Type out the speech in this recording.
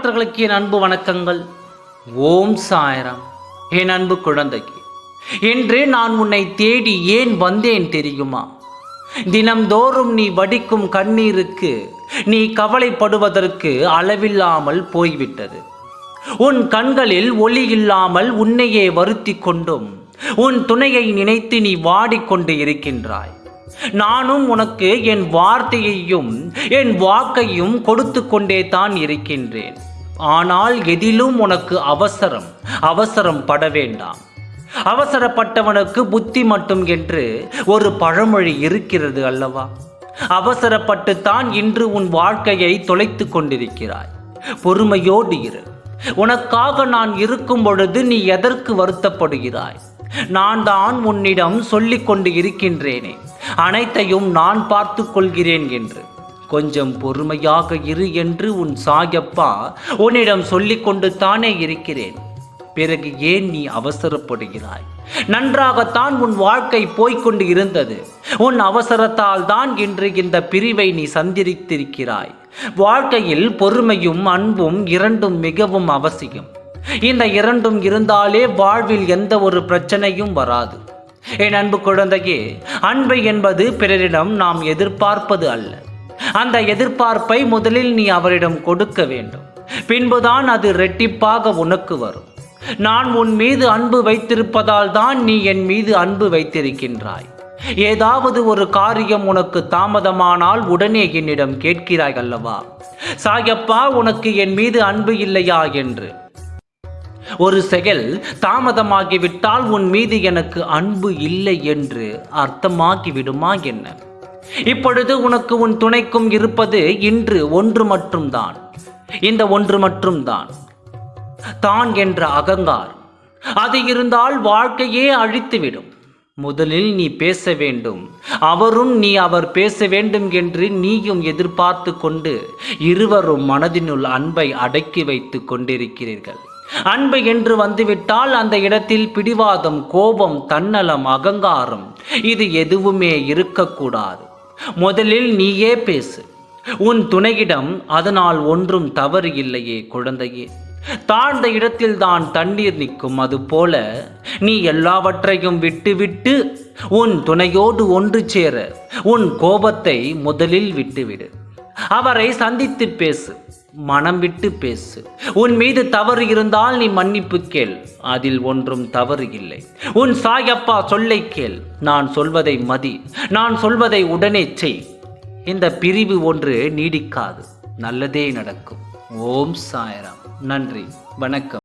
பக்தர்களுக்கு என் அன்பு வணக்கங்கள். ஓம் சாய்ராம். என் அன்பு குழந்தைக்கு, என்று நான் உன்னை தேடி ஏன் வந்தேன் தெரியுமா? தினம்தோறும் நீ வடிக்கும் கண்ணீருக்கு நீ கவலைப்படுவதற்கு அளவில்லாமல் போய்விட்டது. உன் கண்களில் ஒளி இல்லாமல் உன்னையே வருத்தி கொண்டும் உன் துணையை நினைத்து நீ வாடிக்கொண்டு இருக்கின்றாய். நானும் உனக்கு என் வார்த்தையையும் என் வாக்கையும் கொடுத்து கொண்டே தான் இருக்கின்றேன். ஆனால் எதிலும் உனக்கு அவசரம் பட வேண்டாம். அவசரப்பட்டவனுக்கு புத்தி மட்டும் என்று ஒரு பழமொழி இருக்கிறது அல்லவா? அவசரப்பட்டுத்தான் இன்று உன் வாழ்க்கையை தொலைத்து கொண்டிருக்கிறாய். பொறுமையோடு இரு. உனக்காக நான் இருக்கும் பொழுது நீ எதற்கு வருத்தப்படுகிறாய்? நான் தான் உன்னிடம் சொல்லிக் கொண்டு இருக்கின்றேனே, அனைத்தையும் நான் பார்த்து கொள்கிறேன் என்று. கொஞ்சம் பொறுமையாக இரு என்று உன் சாயப்பா உன்னிடம் சொல்லிக் கொண்டு தானே இருக்கிறேன். பிறகு ஏன் நீ அவசரப்படுகிறாய்? நன்றாகத்தான் உன் வாழ்க்கை போய்கொண்டு இருந்தது. உன் அவசரத்தால் தான் இன்று இந்த பிரிவை நீ சந்தித்திருக்கிறாய். வாழ்க்கையில் பொறுமையும் அன்பும் இரண்டும் மிகவும் அவசியம். இந்த இரண்டும் இருந்தாலே வாழ்வில் எந்த ஒரு பிரச்சனையும் வராது. என் அன்பு குழந்தையே, அன்பு என்பது பிறரிடம் நாம் எதிர்பார்ப்பது அல்ல. அந்த எதிர்பார்ப்பை முதலில் நீ அவரிடம் கொடுக்க வேண்டும். பின்புதான் அது இரட்டிப்பாக உனக்கு வரும். நான் உன் மீது அன்பு வைத்திருப்பதால் தான் நீ என் மீது அன்பு வைத்திருக்கின்றாய். ஏதாவது ஒரு காரியம் உனக்கு தாமதமானால் உடனே என்னிடம் கேட்கிறாய் அல்லவா? சாயப்பா, உனக்கு என் மீது அன்பு இல்லையா என்று. ஒரு செயல் தாமதமாகிவிட்டால் உன் மீது எனக்கு அன்பு இல்லை என்று அர்த்தமாகிவிடுமா என்ன? இப்பொழுது உனக்கு உன் துணைக்கும் இருப்பது இன்று ஒன்று மட்டும்தான். இந்த ஒன்று மட்டும்தான், தான் என்ற அகங்காரம். அது இருந்தால் வாழ்க்கையே அழித்துவிடும். முதலில் நீ பேச வேண்டும், அவரும் அவர் பேச வேண்டும் என்று நீயும் எதிர்பார்த்து கொண்டு இருவரும் மனதினுள் அன்பை அடக்கி வைத்து கொண்டிருக்கிறீர்கள். அன்பு என்று வந்துவிட்டால் அந்த இடத்தில் பிடிவாதம், கோபம், தன்னலம், அகங்காரம் இது எதுவுமே இருக்கக்கூடாது. முதலில் நீயே பேசு உன் துணையிடம். அதனால் ஒன்றும் தவறு இல்லையே குழந்தையே. தாழ்ந்த இடத்தில் தான் தண்ணீர் நிற்கும். அதுபோல நீ எல்லாவற்றையும் விட்டுவிட்டு உன் துணையோடு ஒன்று சேர உன் கோபத்தை முதலில் விட்டுவிடு. அவரை சந்தித்து பேசு, மனம் விட்டு பேசு. உன் மீது தவறு இருந்தால் நீ மன்னிப்பு கேள், அதில் ஒன்றும் தவறு இல்லை. உன் சாயப்பா சொல்லை கேள், நான் சொல்வதை மதி, நான் சொல்வதை உடனே செய். இந்த பிரிவு ஒன்று நீடிக்காது, நல்லதே நடக்கும். ஓம் சாய்ராம். நன்றி, வணக்கம்.